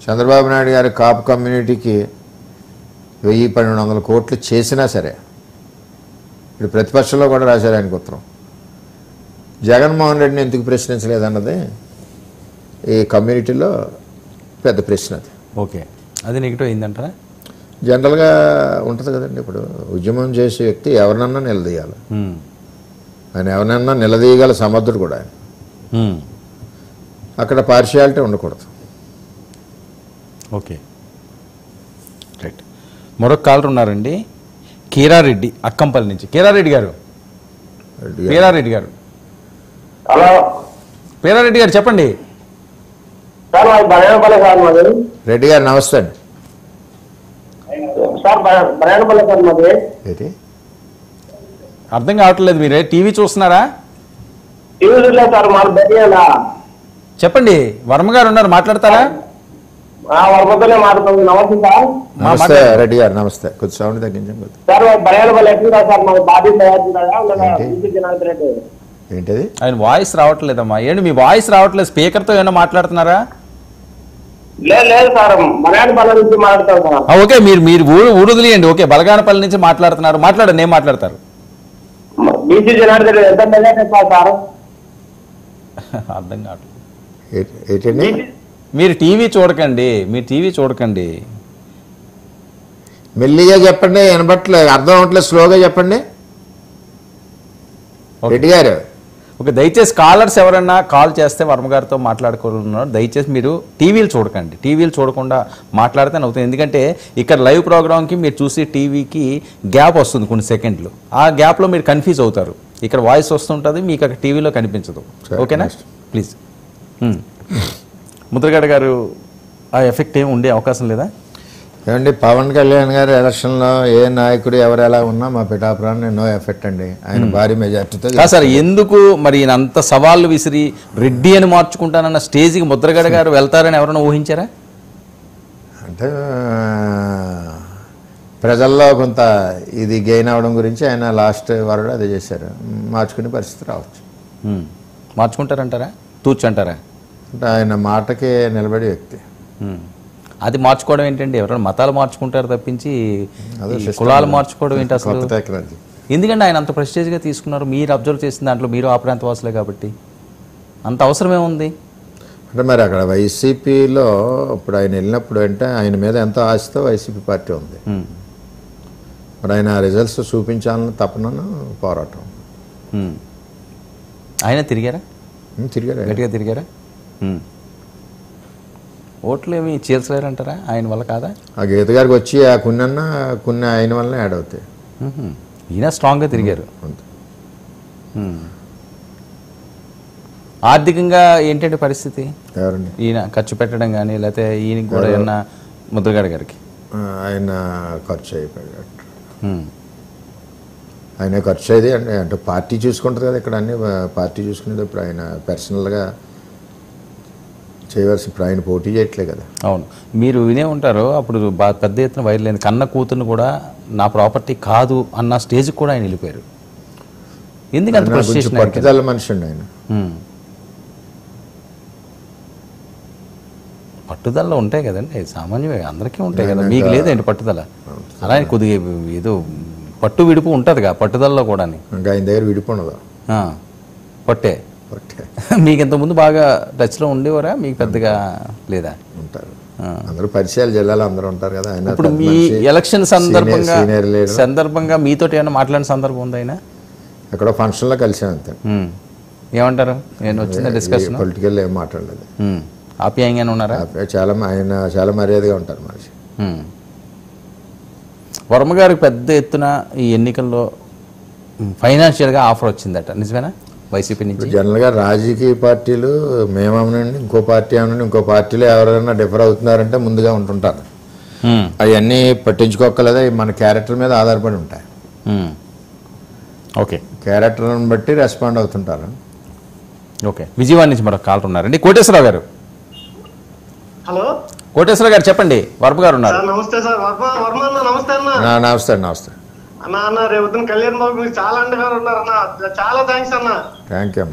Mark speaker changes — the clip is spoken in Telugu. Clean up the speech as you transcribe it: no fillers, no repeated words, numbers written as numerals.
Speaker 1: చంద్రబాబు నాయుడు గారి కాపు కమ్యూనిటీకి 1000-1200 కోట్లు చేసినా సరే ఇప్పుడు ప్రతిపక్షంలో కూడా రాశారు ఆయనకు ఉత్తరం. జగన్మోహన్ రెడ్డిని ఎందుకు ప్రశ్నించలేదన్నది ఈ కమ్యూనిటీలో పెద్ద ప్రశ్న. అది
Speaker 2: ఓకే, అది నెగిటివ్ అయిందంటారా?
Speaker 1: జనరల్గా ఉంటుంది కదండి. ఇప్పుడు ఉద్యమం చేసే వ్యక్తి ఎవరినన్నా నిలదీయాలి. ఆయన ఎవరినన్నా నిలదీయగల సమర్థుడు కూడా ఆయన. అక్కడ పార్షియాలిటీ ఉండకూడదు.
Speaker 2: Okay, right. మరొక కాలర్ ఉన్నారండి, కీరారెడ్డి అక్కంపల్లి నుంచి. కీరారెడ్డి గారు, కీరారెడ్డి గారు,
Speaker 3: హలో
Speaker 2: కీరారెడ్డి గారు చెప్పండి.
Speaker 1: రెడ్డి గారు నమస్తే అండి.
Speaker 3: సార్ బరేణపల్లి సార్ మాది.
Speaker 1: ఏంటి
Speaker 2: అర్థం కావట్లేదు, మీరే టీవీ చూస్తున్నారా?
Speaker 3: టీవీ చూడలేదు సార్, మాది బెరియాలా.
Speaker 2: చెప్పండి, వర్మ గారు ఉన్నారు, మాట్లాడతారా?
Speaker 3: వారి పొద్దునే మాట్లాడుతుంది. నమస్తే సార్.
Speaker 1: నమస్తే రెడ్డి గారు, నమస్తే. కొద్ది సౌండ్ తగ్గించండి.
Speaker 3: సార్ బరేణపల్లి ఎట్లా సార్ మాది బాడీ
Speaker 1: ఏంటది?
Speaker 2: ఆయన వాయిస్ రావట్లేదమ్మా. ఏంటి మీ వాయిస్ రావట్లేదు? స్పీకర్తో ఏమైనా మాట్లాడుతున్నారా?
Speaker 3: లేదు సార్, బరేణపల్లి నుంచి మాట్లాడతాం సార్.
Speaker 2: ఓకే, మీరు ఊరుదిలేయండి. ఓకే, బలగానపల్లి నుంచి మాట్లాడుతున్నారు, మాట్లాడండి. ఏం మాట్లాడతారు?
Speaker 3: బీసీ జనార్దన్ ఎంత మెజార్టీ సార్?
Speaker 2: అర్థం కావట్లేదు.
Speaker 1: ఏంటండి?
Speaker 2: మీరు టీవీ చూడకండి.
Speaker 1: మెల్లిగా చెప్పండి, వినబట్లేదు, అర్థం అవ్వట్లేదు, స్లోగా చెప్పండి రెడ్డి గారు.
Speaker 2: ఓకే, దయచేసి కాలర్స్ ఎవరన్నా కాల్ చేస్తే వర్మ గారితో మాట్లాడుకోవాలన్నారు. దయచేసి మీరు టీవీలు చూడకండి. టీవీలు చూడకుండా మాట్లాడితే అవుతుంది. ఎందుకంటే ఇక్కడ లైవ్ ప్రోగ్రామ్కి మీరు చూసి టీవీకి గ్యాప్ వస్తుంది కొన్ని సెకండ్లు. ఆ గ్యాప్లో మీరు కన్ఫ్యూజ్ అవుతారు. ఇక్కడ వాయిస్ వస్తుంటుంది, మీకు అక్కడ టీవీలో కనిపించదు. ఓకేనా? ప్లీజ్. ముద్రగడ గారు, ఆ ఎఫెక్ట్ ఏమి ఉండే అవకాశం లేదా?
Speaker 1: ఏమండి, పవన్ కళ్యాణ్ గారు ఎలక్షన్లో ఏ నాయకుడు ఎవరు ఎలా ఉన్నా మా పిఠాపురాన్ని నో ఎఫెక్ట్ అండి. ఆయన భారీ మెజార్టీతో.
Speaker 2: సార్, ఎందుకు మరి ఈయన అంత సవాళ్ళు విసిరి రెడ్డి అని మార్చుకుంటానన్న స్టేజ్కి ముద్రగడ గారు వెళ్తారని ఎవరైనా ఊహించారా?
Speaker 1: అంటే ప్రజల్లో కొంత ఇది గెయిన్ అవ్వడం గురించి ఆయన లాస్ట్ వరకు అదే చేశారు. మార్చుకునే పరిస్థితి రావచ్చు.
Speaker 2: మార్చుకుంటారంటారా? తూర్చంటారా?
Speaker 1: అంటే ఆయన మాటకి నిలబడే వ్యక్తి.
Speaker 2: అది మార్చుకోవడం ఏంటండి? ఎవరైనా మతాలు మార్చుకుంటారు తప్పించి కులాలు మార్చుకోవడం ఏంటి అసలు? ఎందుకంటే ఆయన అంత ప్రెస్టేజ్గా తీసుకున్నారు. మీరు అబ్జర్వ్ చేసిన దాంట్లో మీరు ఆ ప్రాంత వాసులే కాబట్టి అంత అవసరమే ఉంది.
Speaker 1: అంటే మరి అక్కడ వైసీపీలో ఇప్పుడు ఆయన వెళ్ళినప్పుడు అంటే ఆయన మీద ఎంతో ఆశతో వైసీపీ పార్టీ ఉంది. మరి ఆయన రిజల్ట్స్ చూపించాలని తప్పనను పోరాటం.
Speaker 2: ఆయన తిరిగారా?
Speaker 1: గట్టిగా
Speaker 2: తిరిగారా? ఓట్లు ఏమి చీల్చలేరంటారా ఆయన వల్ల? కాదా?
Speaker 1: ఆ గీత గారికి వచ్చి ఆ కొన్ని ఆయన వల్లనే యాడ్ అవుతాయి.
Speaker 2: ఈయన స్ట్రాంగ్గా తిరిగారు. ఆర్థికంగా ఏంటంటే పరిస్థితి?
Speaker 1: ఎవరండి?
Speaker 2: ఈయన ఖర్చు పెట్టడం కానీ, లేకపోతే ఈయనకి కూడా ఏమన్నా ముద్రగడ గారికి
Speaker 1: ఆయన ఖర్చు అయిపోయాడు. ఆయన ఖర్చు అయ్యేది అంటే పార్టీ చూసుకుంటుంది కదా. ఇక్కడ అన్ని పార్టీ చూసుకునేటప్పుడు ఆయన పర్సనల్గా చేయవలసి, ఇప్పుడు ఆయన పోటీ చేయట్లే కదా.
Speaker 2: అవును, మీరు వినే ఉంటారు. అప్పుడు పెద్ద ఎత్తున వైరల్ అయింది. కన్న కూతురుని కూడా నా ప్రాపర్టీ కాదు అన్న స్టేజ్కి కూడా ఆయన వెళ్ళిపోయారు. ఎందుకంత
Speaker 1: పట్టుదల మనిషి అండి ఆయన.
Speaker 2: పట్టుదలలో ఉంటాయి కదండి, సామాన్యమే, అందరికీ ఉంటాయి కదా. మీకు లేదండి పట్టుదల? అలా కొద్దిగా ఏదో పట్టు విడుపు ఉంటుందిగా పట్టుదలలో కూడా.
Speaker 1: ఇంకా ఆయన దగ్గర విడుపు ఉండదు,
Speaker 2: పట్టే. మీకు ఇంతకుముందు బాగా టచ్లో ఉండేవారా? మీకు పెద్దగా లేదా?
Speaker 1: ఉంటారు అందరూ, పరిచయాలు జిల్లాలో అందరూ ఉంటారు కదా. ఆయన
Speaker 2: ఇప్పుడు మీ ఎలక్షన్ సందర్భంగా మీతో ఏమైనా మాట్లాడిన సందర్భం ఉంది? ఆయన
Speaker 1: ఎక్కడో ఫంక్షన్లో కలిసాం అంతే.
Speaker 2: ఏమంటారు? నేను వచ్చిన డిస్కషన్
Speaker 1: పొలిటికల్ ఏం మాట్లాడలేదు.
Speaker 2: ఆప్యాయంగానే ఉన్నారా?
Speaker 1: ఆయన చాలా మర్యాదగా ఉంటారు మనిషి.
Speaker 2: వర్మ గారికి పెద్ద ఎత్తున ఈ ఎన్నికల్లో ఫైనాన్షియల్గా ఆఫర్ వచ్చిందట, నిజమేనా? వైసీపీ నుంచి
Speaker 1: జనరల్గా రాజకీయ పార్టీలు మేమవునండి, ఇంకో పార్టీ అవునండి, ఇంకో పార్టీలో ఎవరైనా డిఫర్ అవుతున్నారంటే ముందుగా ఉంటుంటారు. అవన్నీ పట్టించుకోకలేదా, మన క్యారెక్టర్ మీద ఆధారపడి ఉంటాయి.
Speaker 2: ఓకే,
Speaker 1: క్యారెక్టర్ని బట్టి రెస్పాండ్ అవుతుంటారు.
Speaker 2: ఓకే, విజయవాడ నుంచి మరొక కాలర్ ఉన్నారండి, కోటేశ్వరరావు గారు.
Speaker 3: హలో
Speaker 2: కోటేశ్వరరావు గారు చెప్పండి, వర్మ గారు ఉన్నారు.
Speaker 3: నమస్తే సార్. నమస్తే అన్న.
Speaker 1: నమస్తే నమస్తే
Speaker 3: అన్న రేపు కళ్యాణ్ బాబు మీకు చాలా అండగా ఉన్నారు అన్న. చాలా థ్యాంక్స్ అన్న.
Speaker 1: Thank you.